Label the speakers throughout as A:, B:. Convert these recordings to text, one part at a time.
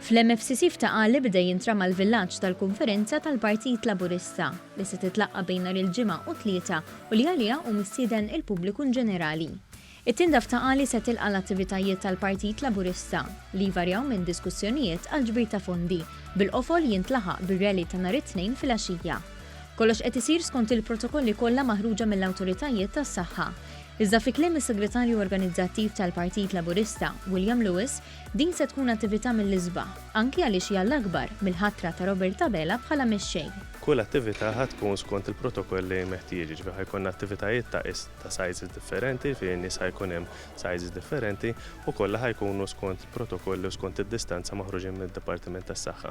A: Fl-MFCC f'Taqali bda jintrama l-villaġġ tal-konferenza tal-Partit Laburista li se titlaqqa bejn nhar il-ġimgħa u tlieta u li għaliha u mistieden il-pubbliku ġenerali. It-tinda f'Taqali se tilqa' l-attivitajiet tal-Partit Laburista li jvarjaw minn diskussjonijiet għal ġbir ta' fondi bil-qofol jintlaħaq bir-rally ta' nhar it-tnejn fil-għaxija. Kollox qed isir skont il-protokolli kollha maħruġa mill-awtoritajiet tas-saħħa. Iżda fi kliem is-Segretarju Organizzattiv tal-Partit Laburista, William Lewis, din se tkun attività mill-isbaħ, anki għaliex hija l-akbar mill-ħatra ta' Robert Tabela bħala mexxej.
B: Kull attività ħad tkun skont il-protokolli meħtieġ, ġifieri ħajkun attivitajiet ta' sizes differenti, fejn nies ħajkun hemm sizes differenti u kollha ħajkunu skont protokolli u skont id-distanza maħruġin mid-Dipartiment tas-Saħħa.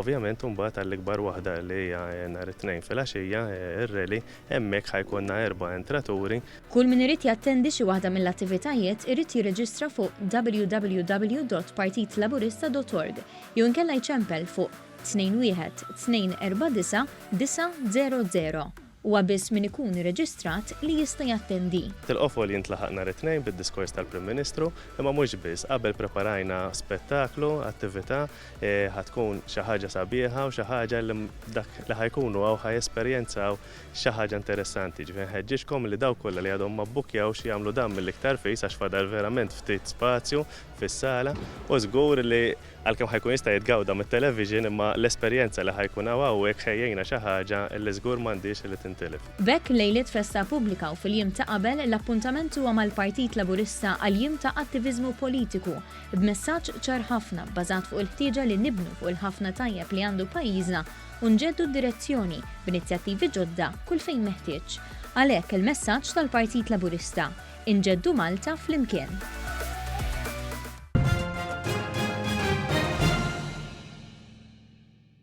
B: Ovvjament imbagħad għall-ikbar waħda li hija nhar it-tnejn fil-għaxija ir-rally hemmhekk ħajkunna 4 entraturi.
A: Kull min irid jattendi xi waħda mill-attivitajiet irid jirreġistra fuq www.partitlaburista.org jew inkella jċempel fuq 21-249-900 u għabis min ikun irreġistrat li jista' jattendi.
B: Il-qofol jintlaħaq nhar it-tnejn bid-diskors tal-Prim Ministru, imma mhux biss, qabel preparajna spettaklu, attività ħatkun xi ħaġa sabiħa u xi ħaġa li dak li ħajkunu hawn ħajesperjenzaw xi ħaġa interessanti. Ġifieri ħeġġixkom li dawk kollha li għadhom ma bbukkjawx jagħmlu dan mill-iktar fis għax fadal verament ftit spazju fis-sala u żgur li għalkemm ħajkun jista' jitgawda mit-television imma l-esperjenza li ħajkun hawnhekk ħejjejna xi ħaġa li żgur m'għandix li tintilef.
A: B'hekk lejliet festa pubblika u fil-jiem ta' qabel l-appuntament huwa mal-Partit Laburista għal jiem ta' attiviżmu politiku b'messaġġ ċar ħafna bbażat fuq il-ħtieġa li nibnu fuq il-ħafna tajjeb li għandu pajjiżna u nġeddu d-direzzjoni b'inizjattivi ġodda kull fejn meħtieġ. Għalhekk il-messaġġ tal-Partit Laburista: inġeddu Malta flimkien.